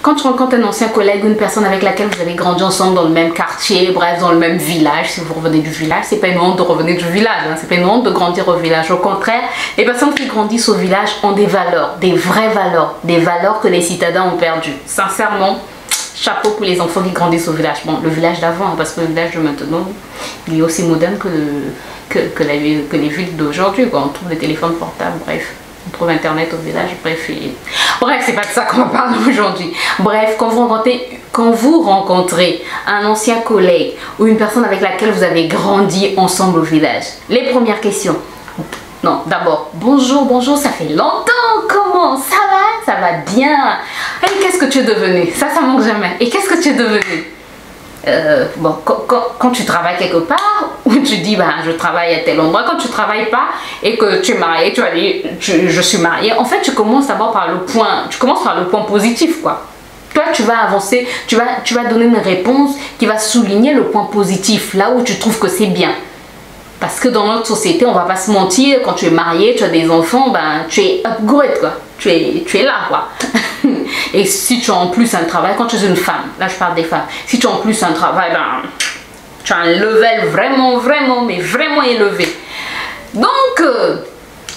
quand tu rencontres un ancien collègue ou une personne avec laquelle vous avez grandi ensemble dans le même quartier, bref, dans le même village, si vous revenez du village, c'est pas une honte de revenir du village, hein, c'est pas une honte de grandir au village. Au contraire, les personnes qui grandissent au village ont des valeurs, des vraies valeurs, des valeurs que les citadins ont perdues. Sincèrement, chapeau pour les enfants qui grandissent au village. Bon, le village d'avant, hein, parce que le village de maintenant, il est aussi moderne que les villes d'aujourd'hui. On trouve des téléphones portables, bref. On trouve internet au village, bref. Bref, c'est pas de ça qu'on va parler aujourd'hui. Bref, quand vous rencontrez un ancien collègue ou une personne avec laquelle vous avez grandi ensemble au village, les premières questions. Non, d'abord, bonjour, bonjour, ça fait longtemps, comment ça va? Ça va bien. Et qu'est-ce que tu es devenu? Ça manque jamais. Et qu'est-ce que tu es devenu? Bon, quand tu travailles quelque part, ou tu dis bah, je travaille à tel endroit, quand tu travailles pas et que tu es marié, tu vas dire je suis mariée, en fait tu commences d'abord par le point positif quoi. Toi tu vas avancer, tu vas donner une réponse qui va souligner le point positif, là où tu trouves que c'est bien. Parce que dans notre société, on va pas se mentir, quand tu es marié, tu as des enfants, ben tu es upgrade quoi. Tu es là quoi. Et si tu as en plus un travail, quand tu es une femme, là je parle des femmes, si tu as en plus un travail, ben, tu as un level mais vraiment élevé. Donc,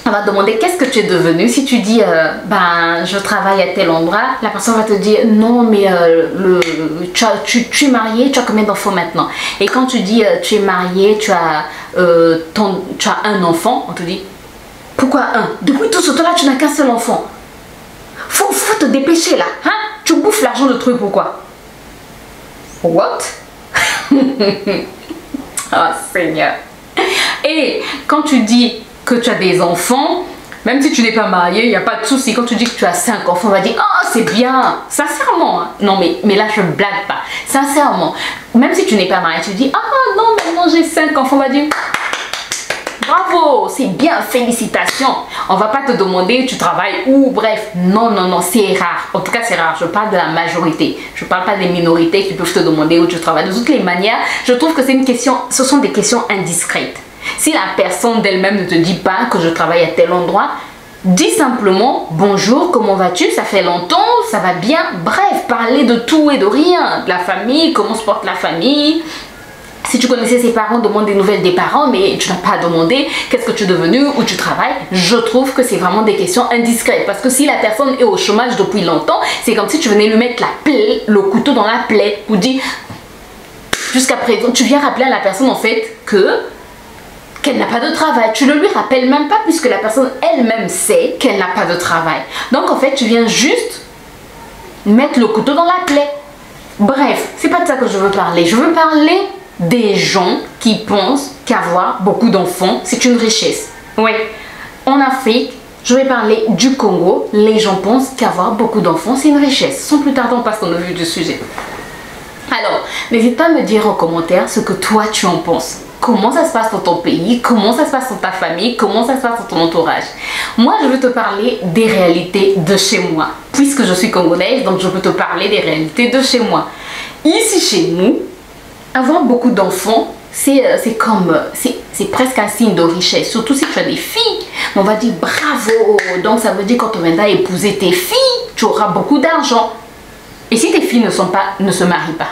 on va te demander qu'est-ce que tu es devenu. Si tu dis, ben, je travaille à tel endroit, la personne va te dire, non, mais tu es marié, tu as combien d'enfants maintenant? Et quand tu dis, tu es marié, tu as un enfant, on te dit, pourquoi un? Depuis tout ce temps-là, tu n'as qu'un seul enfant. Faut te dépêcher là, hein? Tu bouffes l'argent de truc, pourquoi? What? Oh Seigneur. Et quand tu dis que tu as des enfants, même si tu n'es pas marié, il n'y a pas de souci. Quand tu dis que tu as 5 enfants, on va dire, oh c'est bien, sincèrement. Hein? Non mais là je ne blague pas, sincèrement. Même si tu n'es pas marié, tu dis, ah non maintenant j'ai 5 enfants, on va dire, bravo, c'est bien, félicitations. On va pas te demander tu travailles où, bref, non, c'est rare. En tout cas, c'est rare. Je parle de la majorité. Je parle pas des minorités qui peuvent te demander où tu travailles. De toutes les manières, je trouve que c'est une question, ce sont des questions indiscrètes. Si la personne d'elle-même ne te dit pas que je travaille à tel endroit, dis simplement bonjour, comment vas-tu? Ça fait longtemps, ça va bien. Bref, parler de tout et de rien. De la famille, comment se porte la famille. Si tu connaissais ses parents, demande des nouvelles des parents, mais tu n'as pas demandé qu'est-ce que tu es devenu, où tu travailles. Je trouve que c'est vraiment des questions indiscrètes. Parce que si la personne est au chômage depuis longtemps, c'est comme si tu venais lui mettre le couteau dans la plaie. Ou dire, jusqu'à présent, tu viens rappeler à la personne en fait qu'elle n'a pas de travail. Tu ne lui rappelles même pas puisque la personne elle-même sait qu'elle n'a pas de travail. Donc en fait, tu viens juste mettre le couteau dans la plaie. Bref, c'est pas de ça que je veux parler. Je veux parler des gens qui pensent qu'avoir beaucoup d'enfants, c'est une richesse. Oui, en Afrique, je vais parler du Congo, les gens pensent qu'avoir beaucoup d'enfants, c'est une richesse. Sans plus tarder, on passe dans le vif du sujet. Alors, n'hésite pas à me dire en commentaire ce que toi tu en penses. Comment ça se passe dans ton pays, comment ça se passe dans ta famille, comment ça se passe dans ton entourage. Moi, je veux te parler des réalités de chez moi. Puisque je suis congolaise, donc je peux te parler des réalités de chez moi. Ici, chez nous, avoir beaucoup d'enfants, c'est presque un signe de richesse. Surtout si tu as des filles, on va dire bravo. Donc ça veut dire quand on viendra épouser tes filles, tu auras beaucoup d'argent. Et si tes filles ne se marient pas,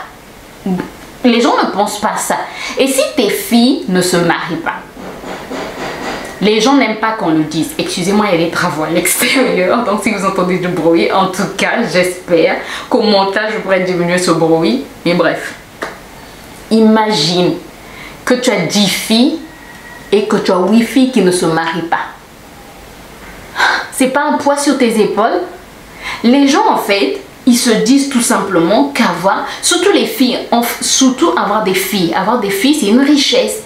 les gens ne pensent pas ça. Et si tes filles ne se marient pas, les gens n'aiment pas qu'on le dise. Excusez-moi, il y a des travaux à l'extérieur. Donc si vous entendez du bruit, en tout cas, j'espère qu'au montage, je pourrai diminuer ce bruit. Mais bref. Imagine que tu as 10 filles et que tu as 8 filles qui ne se marient pas. C'est pas un poids sur tes épaules. Les gens en fait, ils se disent tout simplement qu'avoir, surtout les filles, surtout avoir des filles c'est une richesse.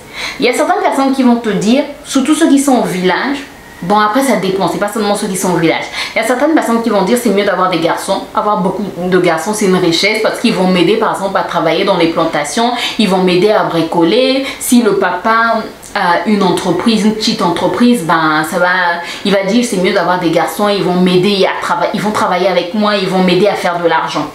Il y a certaines personnes qui vont te dire, surtout ceux qui sont au village, bon après ça dépend, c'est pas seulement ceux qui sont au village. Il y a certaines personnes qui vont dire c'est mieux d'avoir des garçons. Avoir beaucoup de garçons c'est une richesse parce qu'ils vont m'aider par exemple à travailler dans les plantations. Ils vont m'aider à bricoler. Si le papa a une entreprise, une petite entreprise, ben il va dire c'est mieux d'avoir des garçons. Ils vont m'aider à travailler, ils vont travailler avec moi, ils vont m'aider à faire de l'argent.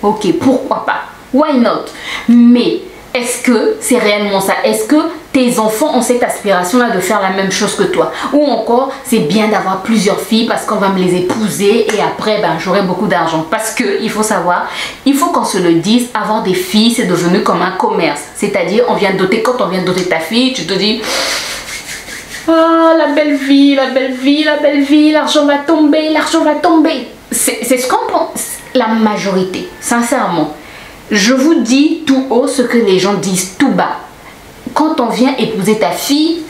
Ok, pourquoi pas? Why not? Mais Est-ce que c'est réellement ça? Est-ce que tes enfants ont cette aspiration-là de faire la même chose que toi? Ou encore, c'est bien d'avoir plusieurs filles parce qu'on va me les épouser et après, ben, j'aurai beaucoup d'argent. Parce que, il faut savoir, il faut qu'on se le dise, avoir des filles, c'est devenu comme un commerce. C'est-à-dire, on vient doter, quand on vient doter ta fille, tu te dis... Ah, la belle vie, la belle vie, la belle vie, l'argent va tomber, l'argent va tomber. C'est ce qu'on pense, la majorité, sincèrement. Je vous dis tout haut ce que les gens disent tout bas. Quand on vient épouser ta fille,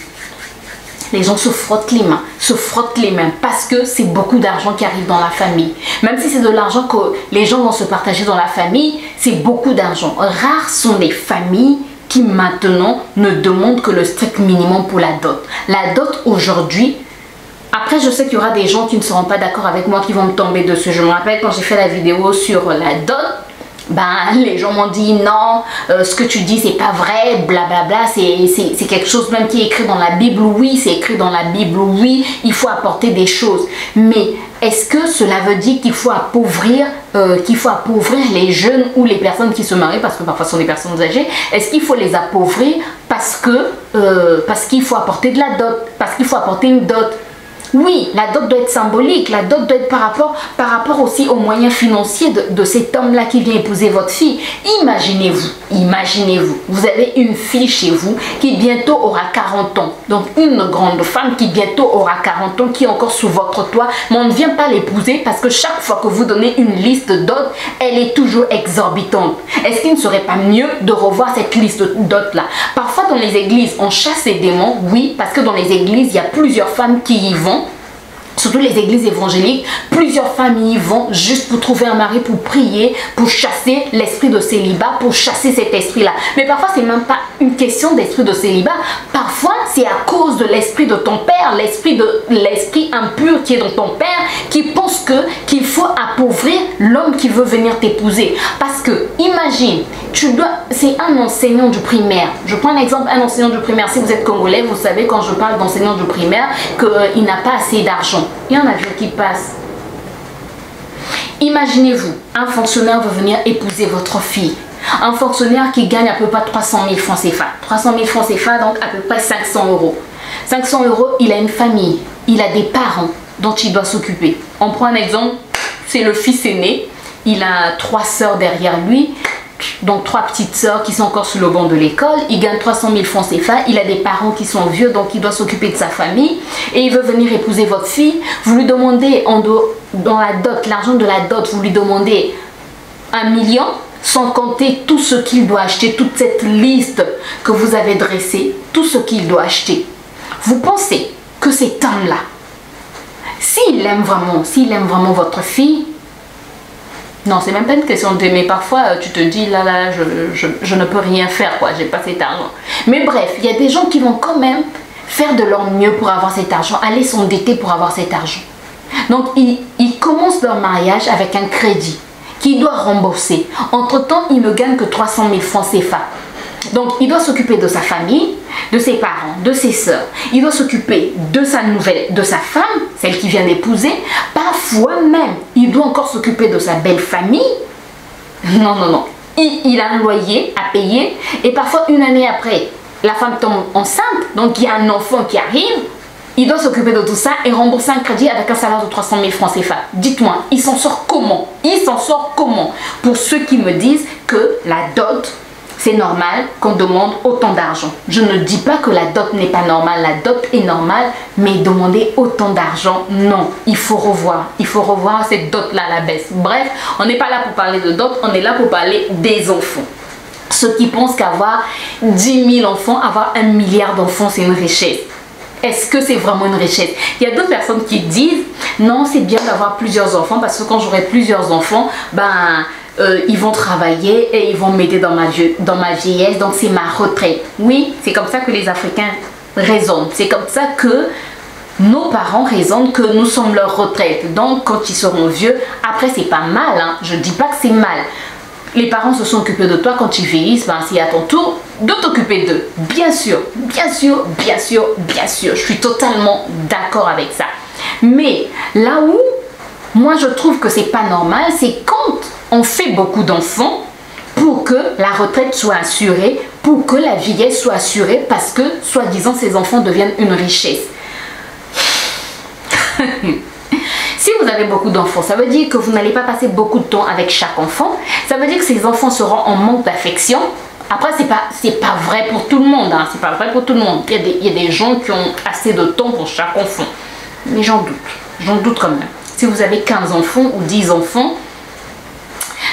les gens se frottent les mains parce que c'est beaucoup d'argent qui arrive dans la famille. Même si c'est de l'argent que les gens vont se partager dans la famille, c'est beaucoup d'argent. Rares sont les familles qui maintenant ne demandent que le strict minimum pour la dot. La dot aujourd'hui, après je sais qu'il y aura des gens qui ne seront pas d'accord avec moi, qui vont me tomber dessus. Je me rappelle quand j'ai fait la vidéo sur la dot, ben, les gens m'ont dit non, ce que tu dis c'est pas vrai, blablabla, c'est quelque chose même qui est écrit dans la Bible. Oui, c'est écrit dans la Bible, oui, il faut apporter des choses. Mais est-ce que cela veut dire qu'il faut appauvrir les jeunes ou les personnes qui se marient, parce que parfois ce sont des personnes âgées? Est-ce qu'il faut les appauvrir parce qu'il faut apporter de la dot, parce qu'il faut apporter une dot? Oui, la dot doit être symbolique, la dot doit être par rapport aussi aux moyens financiers de cet homme-là qui vient épouser votre fille. Imaginez-vous, vous avez une fille chez vous qui bientôt aura 40 ans. Donc une grande femme qui bientôt aura 40 ans, qui est encore sous votre toit, mais on ne vient pas l'épouser parce que chaque fois que vous donnez une liste de dot, elle est toujours exorbitante. Est-ce qu'il ne serait pas mieux de revoir cette liste de dot-là? Parfois dans les églises, on chasse les démons, oui, parce que dans les églises, il y a plusieurs femmes qui y vont. Surtout les églises évangéliques, plusieurs familles vont juste pour trouver un mari, pour prier, pour chasser l'esprit de célibat, pour chasser cet esprit-là. Mais parfois, c'est même pas une question d'esprit de célibat. Parfois, c'est à cause de l'esprit de ton père, l'esprit impur qui est dans ton père, qui pense qu'il faut appauvrir l'homme qui veut venir t'épouser. Parce que, imagine, c'est un enseignant du primaire. Je prends un exemple, un enseignant du primaire. Si vous êtes congolais, vous savez quand je parle d'enseignant du primaire, qu'il n'a pas assez d'argent. Il y en a qui passe. Imaginez-vous, un fonctionnaire veut venir épouser votre fille. Un fonctionnaire qui gagne à peu près 300 000 francs CFA. 300 000 francs CFA, donc à peu près 500 euros. 500 euros, il a une famille, il a des parents dont il doit s'occuper. On prend un exemple, c'est le fils aîné. Il a 3 sœurs derrière lui. Donc 3 petites sœurs qui sont encore sur le banc de l'école. Il gagne 300 000 francs CFA. Il a des parents qui sont vieux, donc il doit s'occuper de sa famille. Et il veut venir épouser votre fille. Vous lui demandez, dans la dot, l'argent de la dot, vous lui demandez 1 million, sans compter tout ce qu'il doit acheter, toute cette liste que vous avez dressée, tout ce qu'il doit acheter. Vous pensez que cet homme-là, s'il aime vraiment votre fille, non, c'est même pas une question d'aimer. Parfois, tu te dis, là, je ne peux rien faire, quoi. J'ai pas cet argent. Mais bref, il y a des gens qui vont quand même faire de leur mieux pour avoir cet argent, aller s'endetter pour avoir cet argent. Donc, ils commencent leur mariage avec un crédit qu'il doit rembourser. Entre-temps, il ne gagne que 300 000 francs CFA. Donc, il doit s'occuper de sa famille, de ses parents, de ses sœurs. Il doit s'occuper de sa femme, celle qu'il vient d'épouser. Parfois même, il doit encore s'occuper de sa belle famille. Non, non, non. Il a un loyer à payer. Et parfois, une année après, la femme tombe enceinte. Donc, il y a un enfant qui arrive. Il doit s'occuper de tout ça et rembourser un crédit avec un salaire de 300 000 francs CFA. Dites-moi, il s'en sort comment? Il s'en sort comment? Pour ceux qui me disent que la dot, c'est normal qu'on demande autant d'argent. Je ne dis pas que la dot n'est pas normale. La dot est normale, mais demander autant d'argent, non. Il faut revoir cette dot-là à la baisse. Bref, on n'est pas là pour parler de dot, on est là pour parler des enfants. Ceux qui pensent qu'avoir 10 000 enfants, avoir 1 milliard d'enfants, c'est une richesse. Est-ce que c'est vraiment une richesse? Il y a d'autres personnes qui disent, non, c'est bien d'avoir plusieurs enfants parce que quand j'aurai plusieurs enfants, ils vont travailler et ils vont m'aider dans ma vieillesse, donc c'est ma retraite. Oui, c'est comme ça que les Africains raisonnent. C'est comme ça que nos parents raisonnent, que nous sommes leur retraite. Donc, quand ils seront vieux, après, c'est pas mal. Hein. Je ne dis pas que c'est mal. Les parents se sont occupés de toi quand ils vieillissent, c'est à ton tour de t'occuper d'eux. Bien sûr, bien sûr, bien sûr, bien sûr. Je suis totalement d'accord avec ça. Mais là où moi je trouve que c'est pas normal, c'est quand on fait beaucoup d'enfants pour que la retraite soit assurée, pour que la vieillesse soit assurée, parce que, soi-disant, ces enfants deviennent une richesse. Si vous avez beaucoup d'enfants, ça veut dire que vous n'allez pas passer beaucoup de temps avec chaque enfant. Ça veut dire que ces enfants seront en manque d'affection. Après, c'est pas vrai pour tout le monde. Hein. C'est pas vrai pour tout le monde. Il y a des gens qui ont assez de temps pour chaque enfant. Mais j'en doute. J'en doute quand même. Si vous avez 15 enfants ou 10 enfants,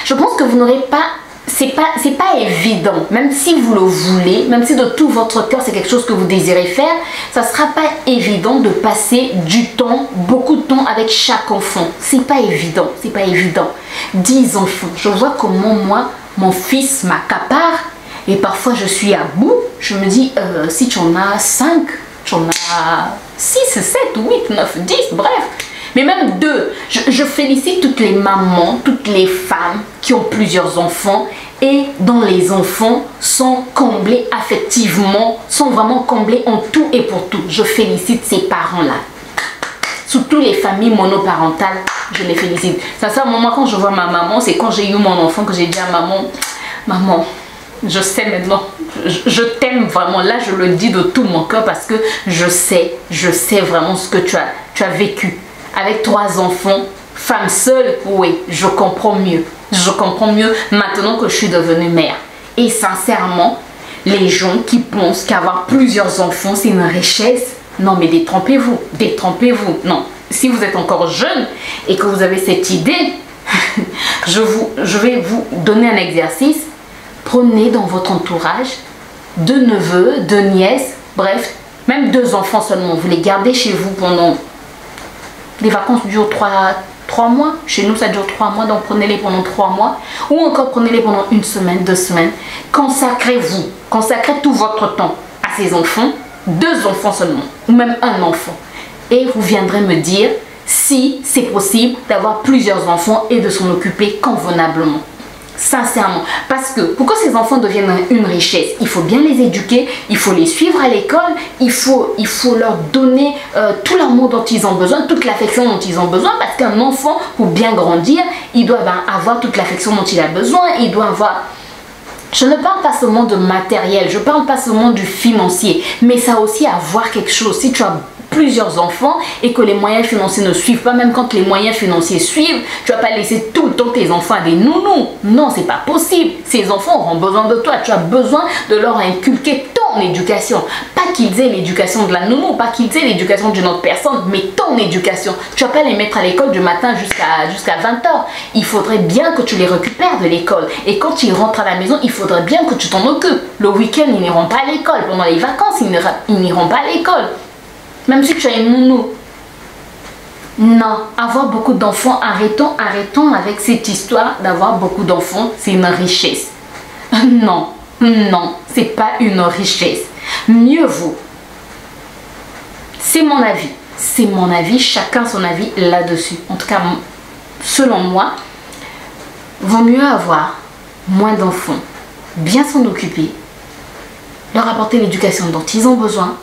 je pense que vous n'aurez pas... C'est pas évident, même si vous le voulez, même si de tout votre cœur c'est quelque chose que vous désirez faire, ça sera pas évident de passer du temps, beaucoup de temps avec chaque enfant. C'est pas évident, c'est pas évident. 10 enfants, je vois comment moi, mon fils m'accapare et parfois je suis à bout. Je me dis, si tu en as 5, tu en as 6, 7, 8, 9, 10, bref. Mais même 2, je félicite toutes les mamans, toutes les femmes qui ont plusieurs enfants et dont les enfants sont comblés affectivement, sont vraiment comblés en tout et pour tout. Je félicite ces parents-là. Surtout les familles monoparentales, je les félicite. Sincèrement, moi quand je vois ma maman, c'est quand j'ai eu mon enfant que j'ai dit à maman, maman, je sais maintenant, je t'aime vraiment. Là, je le dis de tout mon cœur parce que je sais vraiment ce que tu as vécu. Avec 3 enfants, femme seule, oui, je comprends mieux. Je comprends mieux maintenant que je suis devenue mère. Et sincèrement, les gens qui pensent qu'avoir plusieurs enfants, c'est une richesse, non mais détrompez-vous, détrompez-vous. Non, si vous êtes encore jeune et que vous avez cette idée, je vais vous donner un exercice. Prenez dans votre entourage 2 neveux, 2 nièces, bref, même 2 enfants seulement. Vous les gardez chez vous pendant... Les vacances durent 3 mois. Chez nous, ça dure 3 mois. Donc, prenez-les pendant 3 mois. Ou encore, prenez-les pendant 1 semaine, 2 semaines. Consacrez-vous. Consacrez tout votre temps à ces enfants. 2 enfants seulement. Ou même 1 enfant. Et vous viendrez me dire si c'est possible d'avoir plusieurs enfants et de s'en occuper convenablement. Sincèrement, parce que pour que ces enfants deviennent une richesse, il faut bien les éduquer, il faut les suivre à l'école, il faut leur donner tout l'amour dont ils ont besoin, toute l'affection dont ils ont besoin, parce qu'un enfant, pour bien grandir, il doit avoir toute l'affection dont il a besoin, il doit avoir... Je ne parle pas seulement de matériel, je ne parle pas seulement du financier, mais ça a aussi à voir quelque chose. Si tu as plusieurs enfants et que les moyens financiers ne suivent pas, même quand les moyens financiers suivent, tu vas pas laisser tout le temps tes enfants à des nounous. Non, c'est pas possible. Ces enfants auront besoin de toi. Tu as besoin de leur inculquer ton éducation. Pas qu'ils aient l'éducation de la nounou, pas qu'ils aient l'éducation d'une autre personne, mais ton éducation. Tu vas pas les mettre à l'école du matin jusqu'à 20 h. Il faudrait bien que tu les récupères de l'école. Et quand ils rentrent à la maison, il faudrait bien que tu t'en occupes. Le week-end, ils n'iront pas à l'école. Pendant les vacances, ils n'iront pas à l'école. Même si tu as une nounou. Non, avoir beaucoup d'enfants, arrêtons avec cette histoire d'avoir beaucoup d'enfants, c'est une richesse. Non, non, c'est pas une richesse. Mieux vaut. C'est mon avis, chacun son avis là-dessus. En tout cas, selon moi, vaut mieux avoir moins d'enfants, bien s'en occuper, leur apporter l'éducation dont ils ont besoin,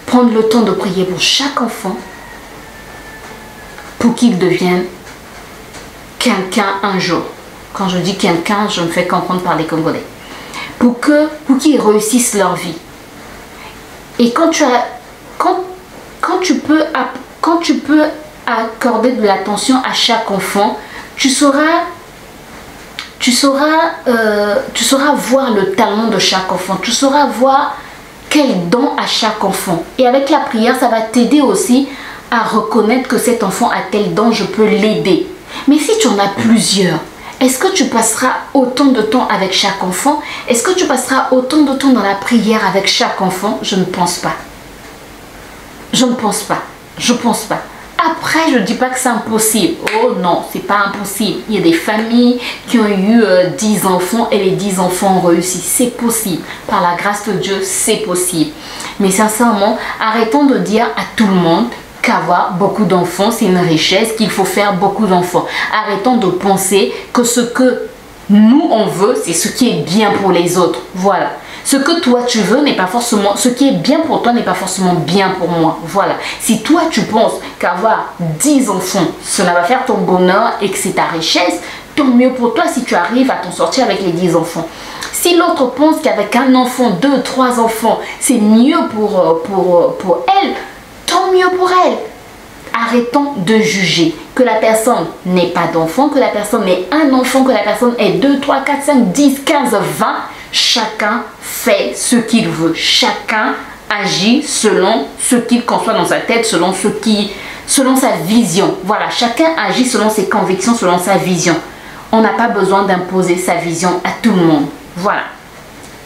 prendre le temps de prier pour chaque enfant pour qu'il devienne quelqu'un un jour. Quand je dis quelqu'un, je me fais comprendre par les Congolais. Pour qu'ils réussissent leur vie. Et quand tu peux accorder de l'attention à chaque enfant, tu sauras voir le talent de chaque enfant. Tu sauras voir quel don à chaque enfant. Et avec la prière, ça va t'aider aussi à reconnaître que cet enfant a tel don, je peux l'aider. Mais si tu en as plusieurs, est-ce que tu passeras autant de temps avec chaque enfant? Est-ce que tu passeras autant de temps dans la prière avec chaque enfant? Je ne pense pas. Je ne pense pas. Je pense pas. Après, je ne dis pas que c'est impossible. Oh non, c'est pas impossible. Il y a des familles qui ont eu 10 enfants et les 10 enfants ont réussi. C'est possible. Par la grâce de Dieu, c'est possible. Mais sincèrement, arrêtons de dire à tout le monde qu'avoir beaucoup d'enfants, c'est une richesse, qu'il faut faire beaucoup d'enfants. Arrêtons de penser que ce que nous, on veut, c'est ce qui est bien pour les autres. Voilà. Ce que toi tu veux n'est pas forcément, ce qui est bien pour toi n'est pas forcément bien pour moi. Voilà. Si toi tu penses qu'avoir 10 enfants, cela va faire ton bonheur et que c'est ta richesse, tant mieux pour toi si tu arrives à t'en sortir avec les 10 enfants. Si l'autre pense qu'avec un enfant, 2, 3 enfants, c'est mieux pour elle, tant mieux pour elle. Arrêtons de juger que la personne n'ait pas d'enfant, que la personne ait un enfant, que la personne ait 2, 3, 4, 5, 10, 15, 20. Chacun fait ce qu'il veut. Chacun agit selon ce qu'il conçoit dans sa tête, selon sa vision. Voilà, chacun agit selon ses convictions, selon sa vision. On n'a pas besoin d'imposer sa vision à tout le monde. Voilà.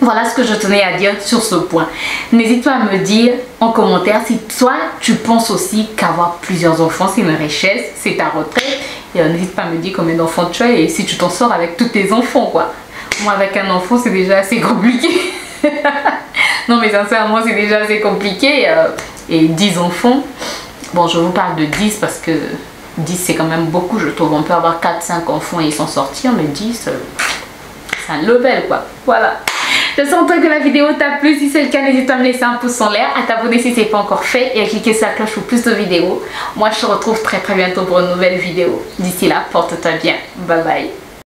Voilà ce que je tenais à dire sur ce point. N'hésite pas à me dire en commentaire si toi tu penses aussi qu'avoir plusieurs enfants c'est une richesse, c'est ta retraite. Et n'hésite pas à me dire combien d'enfants tu as et si tu t'en sors avec tous tes enfants quoi. Moi avec un enfant c'est déjà assez compliqué. Non mais sincèrement c'est déjà assez compliqué. Et 10 enfants, bon je vous parle de 10 parce que 10 c'est quand même beaucoup je trouve. On peut avoir 4-5 enfants et s'en sortir mais 10 c'est un level quoi. Voilà. J'espère que la vidéo t'a plu. Si c'est le cas, n'hésite pas à me laisser un pouce en l'air, à t'abonner si ce n'est pas encore fait et à cliquer sur la cloche pour plus de vidéos. Moi, je te retrouve très bientôt pour une nouvelle vidéo. D'ici là, porte-toi bien. Bye bye.